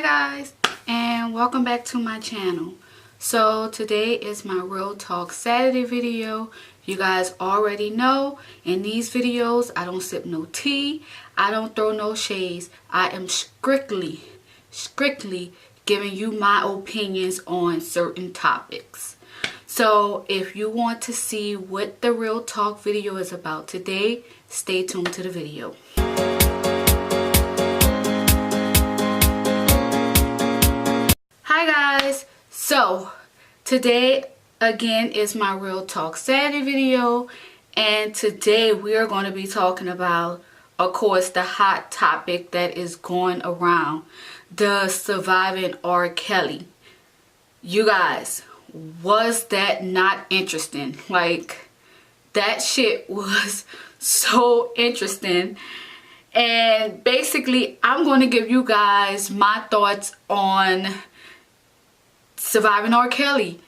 Hi guys, and welcome back to my channel. So today is my Real Talk Saturday video. You guys already know in these videos I don't sip no tea, I don't throw no shades. I am strictly giving you my opinions on certain topics. So if you want to see what the Real Talk video is about today, stay tuned to the video. Hi guys, so today again is my Real Talk Saturday video, and today we are going to be talking about, of course, the hot topic that is going around, the surviving R. Kelly. You guys, was that not interesting? Like, that shit was so interesting. And basically I'm going to give you guys my thoughts on surviving R. Kelly.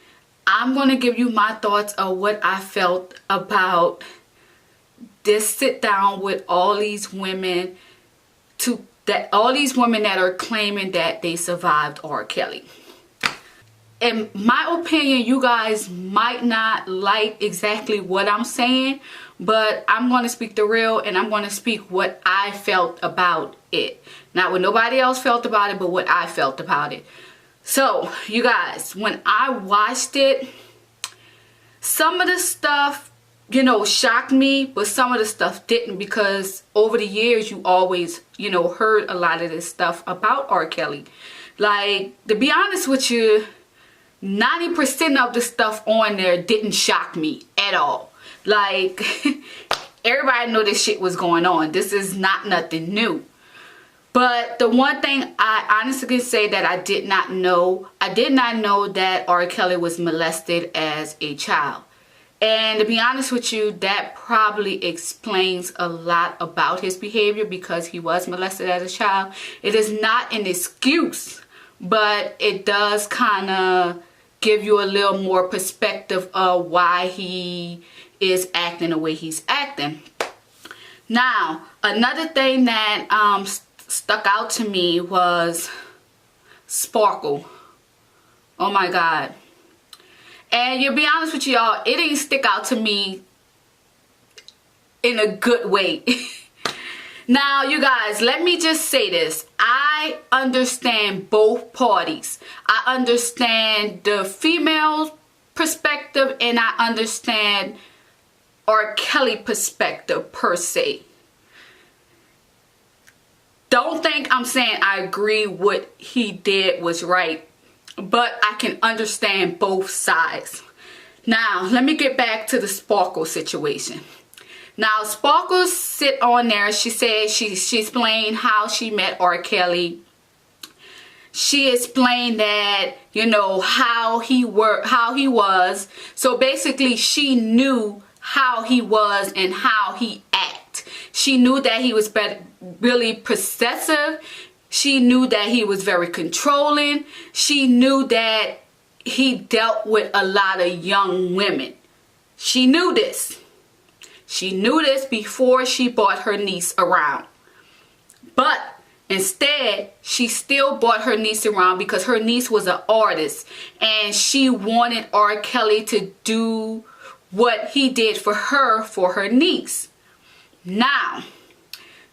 I'm going to give you my thoughts of what I felt about this sit down with all these women that are claiming that they survived R. Kelly. In my opinion, you guys might not like exactly what I'm saying, but I'm going to speak the real, and I'm going to speak what I felt about it. Not what nobody else felt about it, but what I felt about it. So, you guys, when I watched it, some of the stuff, you know, shocked me, but some of the stuff didn't, because over the years you always, you know, heard a lot of this stuff about R. Kelly. Like, to be honest with you, 90% of the stuff on there didn't shock me at all. Like, everybody knew this shit was going on. This is not nothing new. But the one thing I honestly can say that I did not know that R. Kelly was molested as a child. And to be honest with you, that probably explains a lot about his behavior, because he was molested as a child. It is not an excuse, but it does kind of give you a little more perspective of why he is acting the way he's acting. Now, another thing that stuck out to me was Sparkle. Oh my God. And to be honest with y'all, it didn't stick out to me in a good way. Now, you guys, let me just say this. I understand both parties. I understand the female perspective, and I understand R. Kelly perspective per se. Don't think I'm saying I agree what he did was right, but I can understand both sides. Now, let me get back to the Sparkle situation. Now, Sparkle sit on there. She said she explained how she met R. Kelly. She explained that, you know, how he was. So basically, she knew how he was and how he acted. She knew that he was really possessive. She knew that he was very controlling. She knew that he dealt with a lot of young women. She knew this. She knew this before she brought her niece around. But instead, she still brought her niece around because her niece was an artist, and she wanted R. Kelly to do what he did for her niece. Now,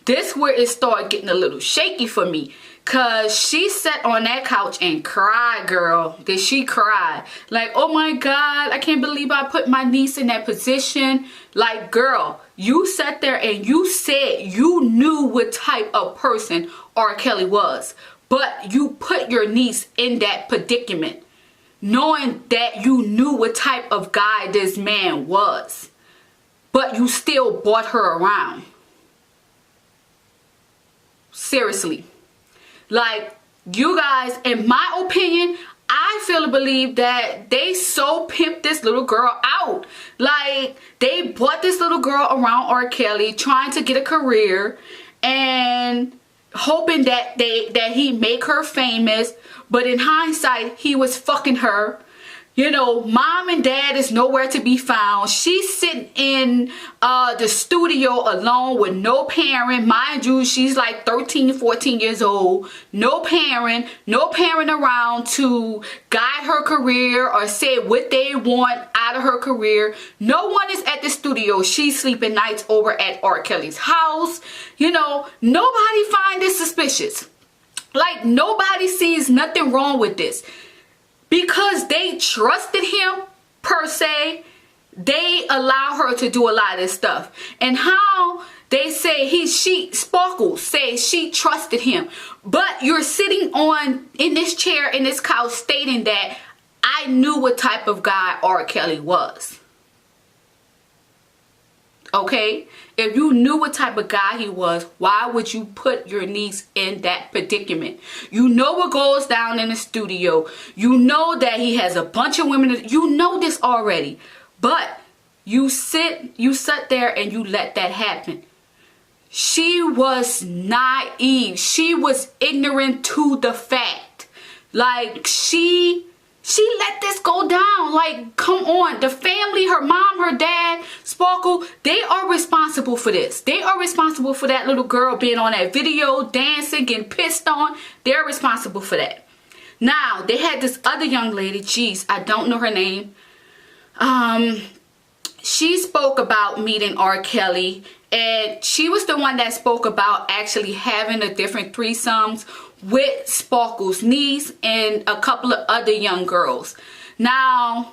this where it started getting a little shaky for me, because she sat on that couch and cried, girl. Did she cry? Like, oh my God, I can't believe I put my niece in that position. Like, girl, you sat there and you said you knew what type of person R. Kelly was, but you put your niece in that predicament, knowing that you knew what type of guy this man was, but you still brought her around. Seriously. Like, you guys, in my opinion, I feel to believe that they so pimped this little girl out. Like, they brought this little girl around R. Kelly, trying to get a career and hoping that he make her famous. But in hindsight, he was fucking her. You know, mom and dad is nowhere to be found. She's sitting in the studio alone with no parent. Mind you, she's like 13, 14 years old. No parent around to guide her career or say what they want out of her career. No one is at the studio. She's sleeping nights over at R. Kelly's house. You know, nobody finds this suspicious. Like, nobody sees nothing wrong with this. Because they trusted him, per se, they allow her to do a lot of this stuff. And how they say Sparkle says she trusted him. But you're sitting in this chair, in this couch, stating that I knew what type of guy R. Kelly was. Okay? If you knew what type of guy he was, why would you put your niece in that predicament? You know what goes down in the studio. You know that he has a bunch of women. You know this already. But you sat there and you let that happen. She was naive. She was ignorant to the fact. Like, she let this go down. Like, come on. The family, her mom, her dad, Sparkle, they are responsible for this. They are responsible for that little girl being on that video, dancing, getting pissed on. They're responsible for that. Now, they had this other young lady. Jeez, I don't know her name. She spoke about meeting R. Kelly. And she was the one that spoke about actually having a different threesomes with Sparkle's niece and a couple of other young girls. Now,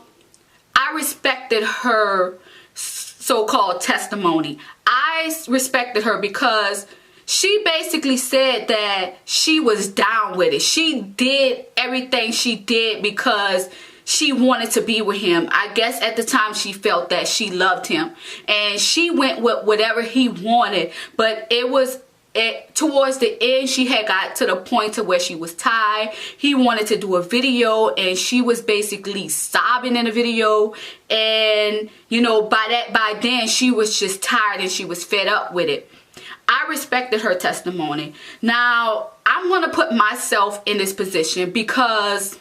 I respected her so-called testimony. I respected her because she basically said that she was down with it. She did everything she did because she wanted to be with him. I guess at the time she felt that she loved him. And she went with whatever he wanted. But towards the end, she had got to the point to where she was tired. He wanted to do a video and she was basically sobbing in the video. And, you know, by then she was just tired and she was fed up with it. I respected her testimony. Now, I'm going to put myself in this position because,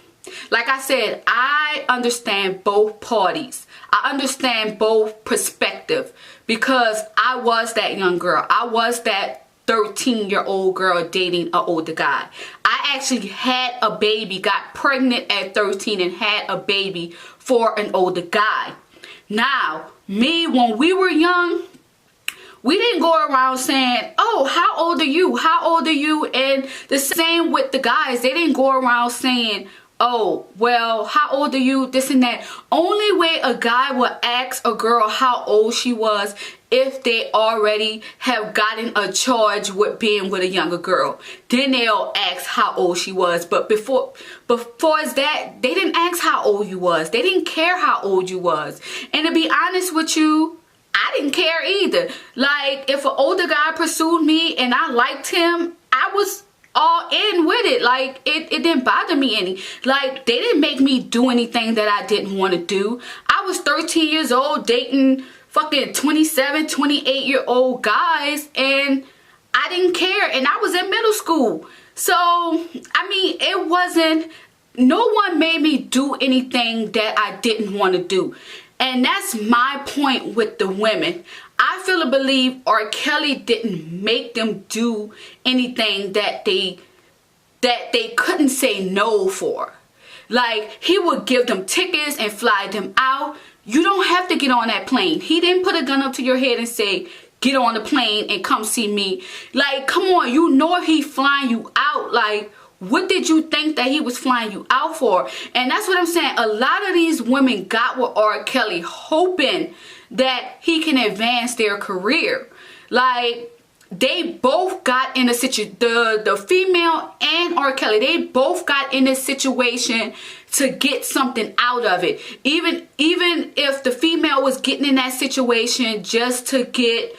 like I said, I understand both parties. I understand both perspectives because I was that young girl. I was that 13-year-old girl dating an older guy. I actually had a baby, got pregnant at 13 and had a baby for an older guy. Now, me, when we were young, we didn't go around saying, oh, how old are you? How old are you? And the same with the guys. They didn't go around saying, oh, well, how old are you? This and that. Only way a guy would ask a girl how old she was if they already have gotten a charge with being with a younger girl. Then they'll ask how old she was. But before that, they didn't ask how old you was. They didn't care how old you was. And to be honest with you, I didn't care either. Like, if an older guy pursued me and I liked him, I was all in with it. Like, it didn't bother me any. Like, they didn't make me do anything that I didn't want to do. I was 13 years old dating fucking 27, 28-year-old guys, and I didn't care. And I was in middle school. So, I mean, it wasn't, no one made me do anything that I didn't want to do. And that's my point with the women. I feel and believe R. Kelly didn't make them do anything that they couldn't say no for. Like, he would give them tickets and fly them out. You don't have to get on that plane. He didn't put a gun up to your head and say, get on the plane and come see me. Like, come on, you know he flying you out. Like, what did you think that he was flying you out for? And that's what I'm saying. A lot of these women got with R. Kelly hoping that he can advance their career. Like, they both got in a situation, the female and R. Kelly, they both got in a situation to get something out of it. Even if the female was getting in that situation just to get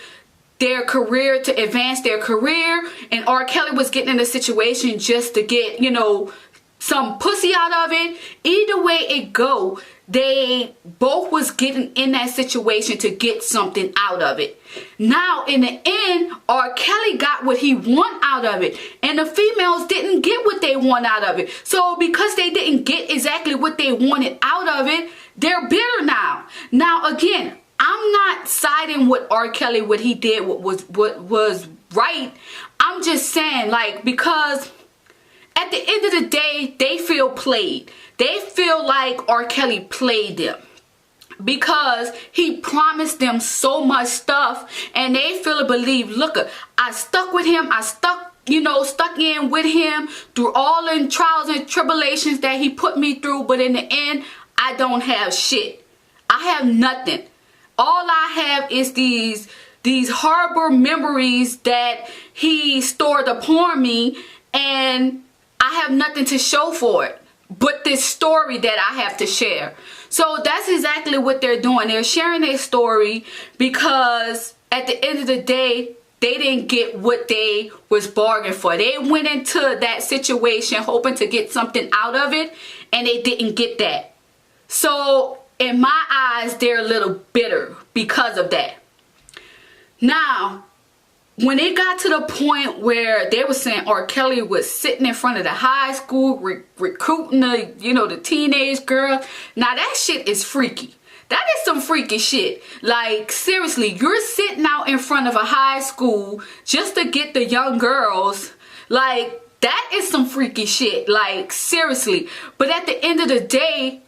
their career, to advance their career, and R. Kelly was getting in a situation just to get, you know, some pussy out of it. Either way it go, they both was getting in that situation to get something out of it. Now, in the end, R. Kelly got what he want out of it, and the females didn't get what they want out of it. So because they didn't get exactly what they wanted out of it, they're bitter now. Now, again, I'm not siding with R. Kelly, what he did, what was right. I'm just saying, like, because at the end of the day, they feel played. They feel like R. Kelly played them because he promised them so much stuff, and they feel and believe, look, I stuck with him. I stuck in with him through all the trials and tribulations that he put me through. But in the end, I don't have shit. I have nothing. All I have is these horrible memories that he stored upon me, and I have nothing to show for it but this story that I have to share. So that's exactly what they're doing. They're sharing their story because at the end of the day, they didn't get what they was bargained for. They went into that situation hoping to get something out of it, and they didn't get that. So in my eyes, they're a little bitter because of that. Now, when it got to the point where they were saying R. Kelly was sitting in front of the high school recruiting the teenage girl, now that shit is freaky. That is some freaky shit. Like, seriously, you're sitting out in front of a high school just to get the young girls. Like, that is some freaky shit. Like, seriously. But at the end of the day,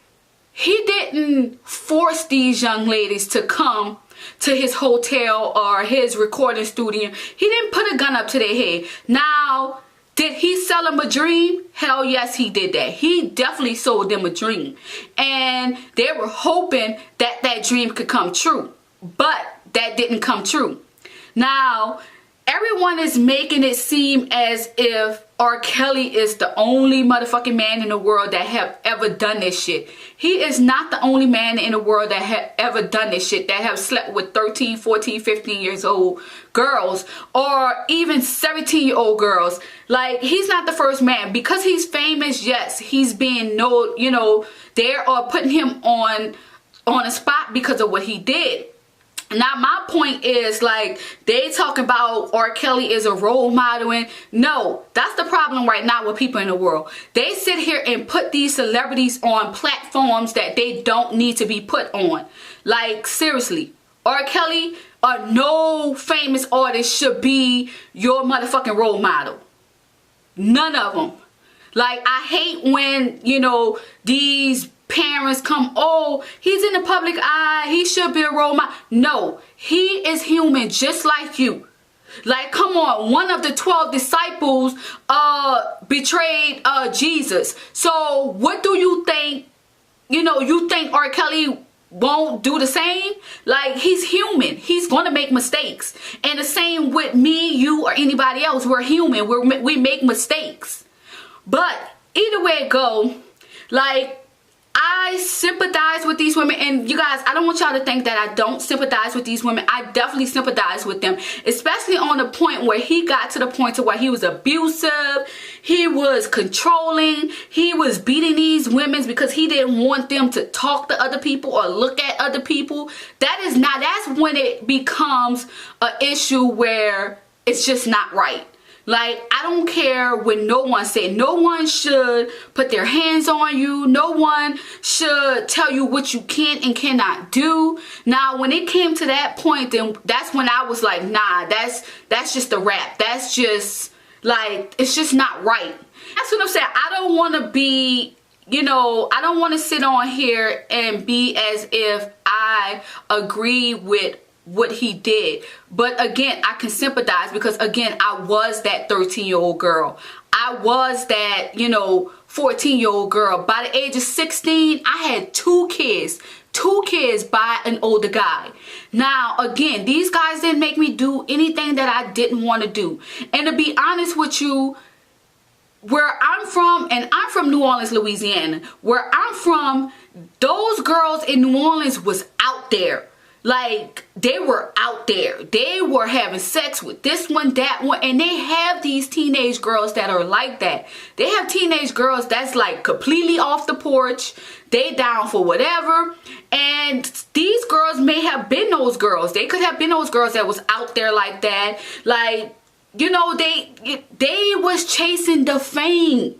he didn't force these young ladies to come to his hotel or his recording studio. He didn't put a gun up to their head. Now, did he sell them a dream? Hell yes, he did that. He definitely sold them a dream. And they were hoping that that dream could come true. But that didn't come true. Now, everyone is making it seem as if R. Kelly is the only motherfucking man in the world that have ever done this shit. He is not the only man in the world that have ever done this shit, that have slept with 13, 14, 15 years old girls, or even 17-year-old girls. Like, he's not the first man. Because he's famous, yes, he's being they are putting him on a spot because of what he did. Now, my point is, like, they talk about R. Kelly is a role model, and no, that's the problem right now with people in the world. They sit here and put these celebrities on platforms that they don't need to be put on. Like, seriously, R. Kelly or no famous artist should be your motherfucking role model. None of them. Like, I hate when, these parents come, oh, he's in the public eye, he should be a role model. No, he is human just like you. Like, come on, one of the 12 disciples betrayed Jesus. So what do you think? You think R. Kelly won't do the same? Like, he's human. He's gonna make mistakes. And the same with me, you, or anybody else. We're human. We make mistakes. But either way it go, like, I sympathize with these women, and you guys, I don't want y'all to think that I don't sympathize with these women. I definitely sympathize with them, especially on the point where he got to the point to where he was abusive, he was controlling, he was beating these women because he didn't want them to talk to other people or look at other people. That's when it becomes an issue where it's just not right. Like, I don't care what no one said. No one should put their hands on you. No one should tell you what you can and cannot do. Now, when it came to that point, then that's when I was like, nah, that's just a wrap. That's just, like, it's just not right. That's what I'm saying. I don't want to be, I don't want to sit on here and be as if I agree with what he did. But again, I can sympathize because, again, I was that 13-year-old girl. I was that, 14-year-old girl. By the age of 16, I had two kids by an older guy. Now, again, these guys didn't make me do anything that I didn't want to do. And to be honest with you, where I'm from, and I'm from New Orleans, Louisiana, where I'm from, those girls in New Orleans was out there. Like, they were out there. They were having sex with this one, that one. And they have these teenage girls that are like that. They have teenage girls that's like completely off the porch. They down for whatever. And these girls may have been those girls. They could have been those girls that was out there like that. Like, you know, they was chasing the fame.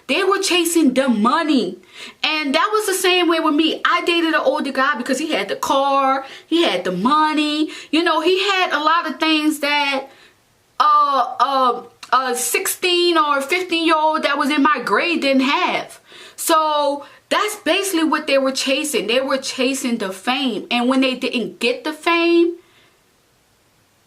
They were chasing the money. And that was the same way with me. I dated an older guy because he had the car, he had the money. You know, he had a lot of things that a 16 or 15-year-old that was in my grade didn't have. So that's basically what they were chasing. They were chasing the fame. And when they didn't get the fame,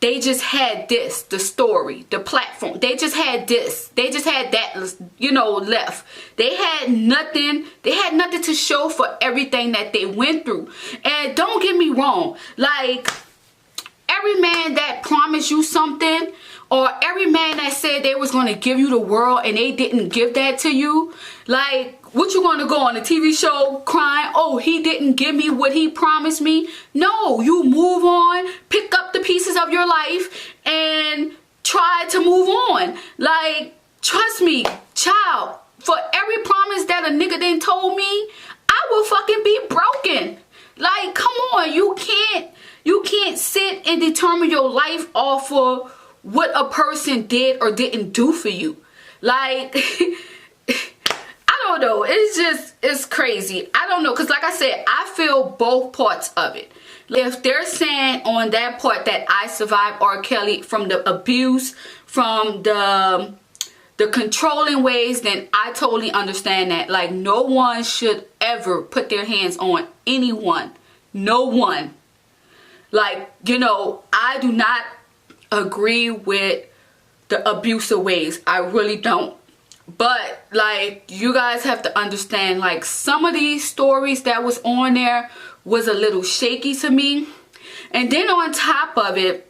they just had this, the story, the platform. They just had this. They just had that, you know, left. They had nothing. They had nothing to show for everything that they went through. And don't get me wrong. Like, every man that promised you something, or every man that said they was going to give you the world and they didn't give that to you, like, what you gonna go on a TV show crying, oh, he didn't give me what he promised me? No, you move on, pick up the pieces of your life and try to move on. Like, trust me, child, for every promise that a nigga done told me, I will fucking be broken. Like, come on, you can't sit and determine your life off of what a person did or didn't do for you. Like, I don't know, it's crazy. I don't know, because like I said, I feel both parts of it. If they're saying on that part that I survived R. Kelly from the abuse, from the controlling ways, then I totally understand that. Like, no one should ever put their hands on anyone. No one. Like, you know, I do not agree with the abusive ways. I really don't. But, like, you guys have to understand, like, some of these stories that was on there was a little shaky to me. And then on top of it,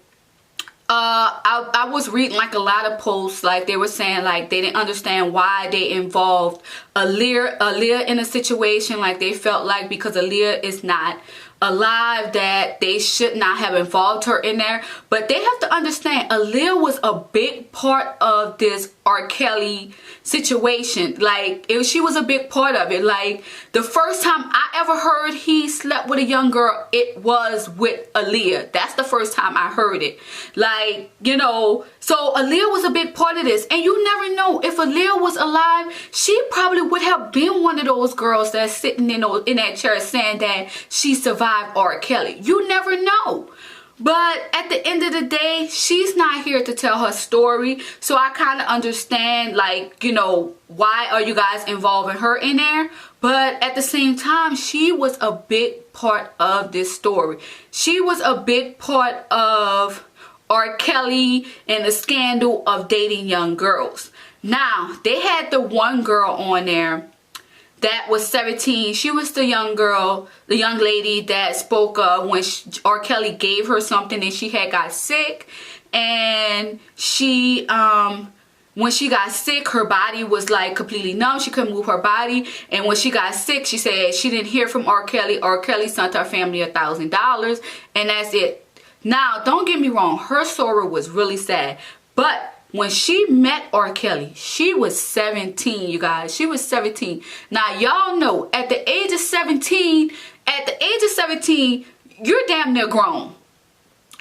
I was reading, like, a lot of posts, like, they were saying, like, they didn't understand why they involved Aaliyah in a situation. Like, they felt like because Aaliyah is not alive that they should not have involved her in there. But they have to understand, Aaliyah was a big part of this R. Kelly situation. Like, she was a big part of it. Like, the first time I ever heard he slept with a young girl, it was with Aaliyah. That's the first time I heard it. Like, you know, so Aaliyah was a big part of this. And you never know, if Aaliyah was alive, she probably would have been one of those girls that's sitting in that chair saying that she survived R. Kelly. You never know. But at the end of the day, she's not here to tell her story. So I kind of understand, like, you know, why are you guys involving her in there? But at the same time, she was a big part of this story. She was a big part of R. Kelly and the scandal of dating young girls. Now, they had the one girl on there that was 17. She was the young girl, the young lady that spoke when R. Kelly gave her something and she had got sick. And she, when she got sick, her body was like completely numb. She couldn't move her body. And when she got sick, she said she didn't hear from R. Kelly. R. Kelly sent her family $1,000 and that's it. Now, don't get me wrong. Her story was really sad. But when she met R. Kelly, she was 17, you guys. She was 17. Now, y'all know, at the age of 17, you're damn near grown.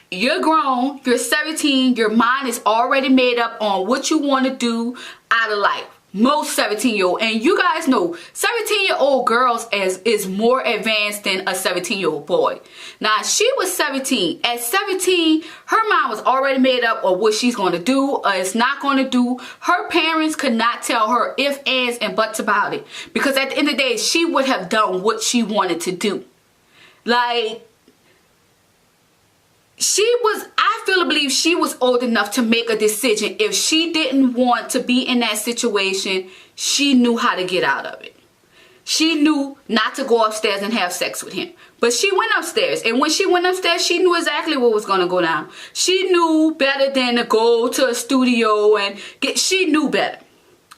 You're grown, you're 17, your mind is already made up on what you want to do out of life. Most 17-year-old, and you guys know 17-year-old girls is more advanced than a 17-year-old boy. Now, she was 17. At 17, her mind was already made up of what she's going to do or is not going to do. Her parents could not tell her ifs, ands, and buts about it, because at the end of the day, she would have done what she wanted to do. Like, I feel to believe she was old enough to make a decision. If she didn't want to be in that situation, she knew how to get out of it. She knew not to go upstairs and have sex with him. But she went upstairs. And when she went upstairs, she knew exactly what was going to go down. She knew better than to go to a studio and she knew better.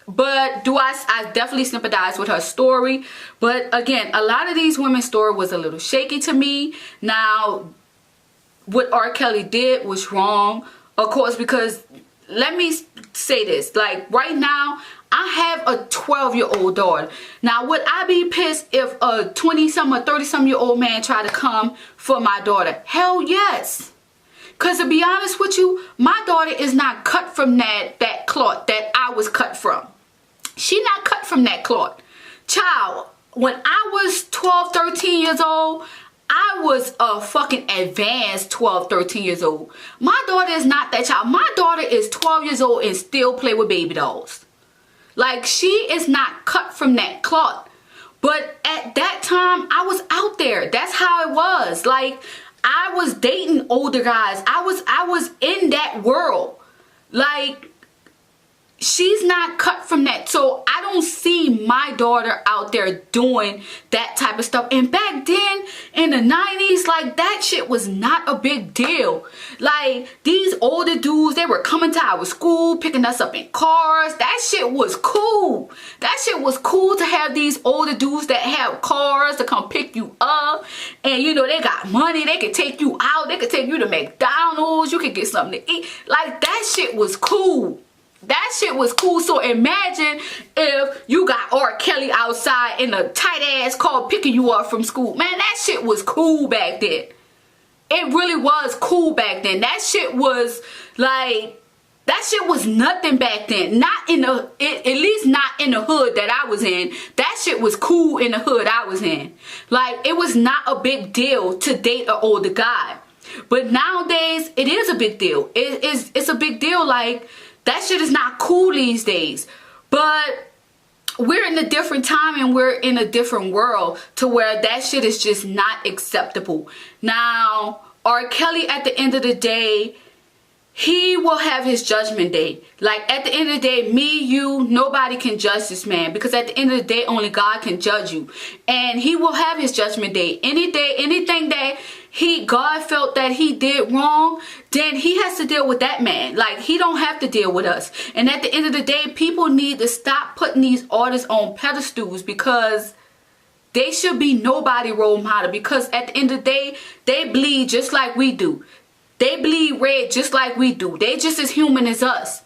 But I definitely sympathize with her story. But again, a lot of these women's story was a little shaky to me. Now, what R. Kelly did was wrong, of course, because let me say this, like right now I have a 12-year-old daughter. Now would I be pissed if a 20-some or 30-some-year-old man tried to come for my daughter? Hell yes. Because to be honest with you, my daughter is not cut from that cloth that I was cut from. She not cut from that cloth. Child, when I was 12, 13 years old, I was a fucking advanced 12, 13 years old. My daughter is not that child. My daughter is 12 years old and still play with baby dolls. Like, she is not cut from that cloth. But at that time, I was out there. That's how it was. Like, I was dating older guys. I was in that world. Like, she's not cut from that. So I don't see my daughter out there doing that type of stuff. And back then in the 90s, like, that shit was not a big deal. Like, these older dudes, they were coming to our school, picking us up in cars. That shit was cool. That shit was cool to have these older dudes that have cars to come pick you up. And you know, they got money. They could take you out. They could take you to McDonald's. You could get something to eat. Like, that shit was cool. That shit was cool. So imagine if you got R. Kelly outside in a tight ass car picking you up from school. Man, that shit was cool back then. It really was cool back then. That shit was like, that shit was nothing back then. Not in the, at least not in the hood that I was in. That shit was cool in the hood I was in. Like, it was not a big deal to date an older guy. But nowadays, it is a big deal. It's a big deal. Like, that shit is not cool these days. But we're in a different time and we're in a different world to where that shit is just not acceptable. Now, R. Kelly, at the end of the day, he will have his judgment day. Like, at the end of the day, me, you, nobody can judge this man. Because at the end of the day, only God can judge you. And he will have his judgment day. Any day, anything that God felt that he did wrong, then he has to deal with that man. Like, he don't have to deal with us. And at the end of the day, people need to stop putting these artists on pedestals, because they should be nobody role model. Because at the end of the day, they bleed just like we do. They bleed red just like we do. They just as human as us.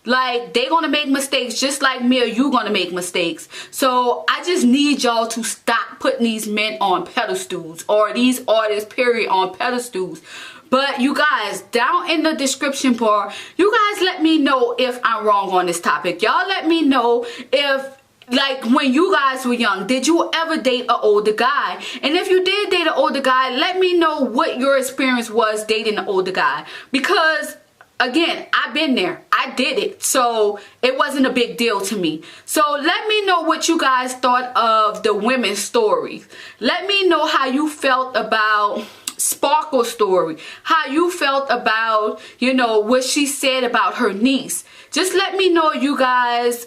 Like, they gonna make mistakes just like me or you gonna make mistakes. So I just need y'all to stop putting these men on pedestals, or these artists, period, on pedestals. But you guys, down in the description bar, you guys let me know if I'm wrong on this topic. Y'all let me know if, like, when you guys were young, did you ever date an older guy? And if you did date an older guy, let me know what your experience was dating an older guy. Because, again, I've been there. I did it. So it wasn't a big deal to me. So let me know what you guys thought of the women's stories. Let me know how you felt about Sparkle's story. How you felt about, you know, what she said about her niece. Just let me know, you guys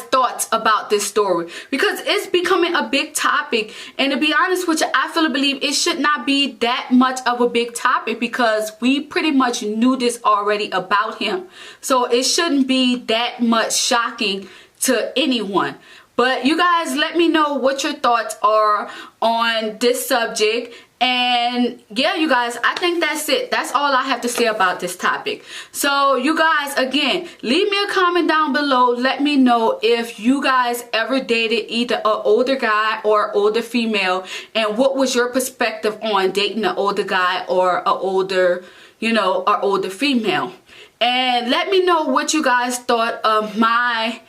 thoughts about this story, because it's becoming a big topic. And to be honest with you, I feel and believe it should not be that much of a big topic, because we pretty much knew this already about him. So it shouldn't be that much shocking to anyone. But you guys let me know what your thoughts are on this subject. And yeah, you guys, I think that's it. That's all I have to say about this topic. So you guys, again, leave me a comment down below. Let me know if you guys ever dated either an older guy or older female, and what was your perspective on dating an older guy or an older, you know, or older female. And let me know what you guys thought of my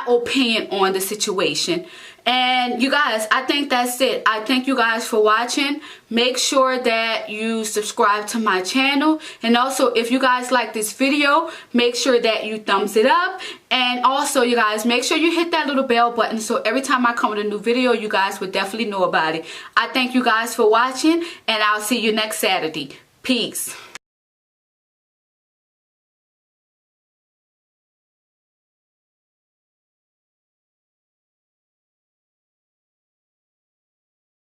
opinion on the situation. And you guys, I think that's it. I thank you guys for watching. Make sure that you subscribe to my channel. And also, if you guys like this video, make sure that you thumbs it up. And also, you guys, make sure you hit that little bell button, so every time I come with a new video, you guys would definitely know about it. I thank you guys for watching, and I'll see you next Saturday. Peace.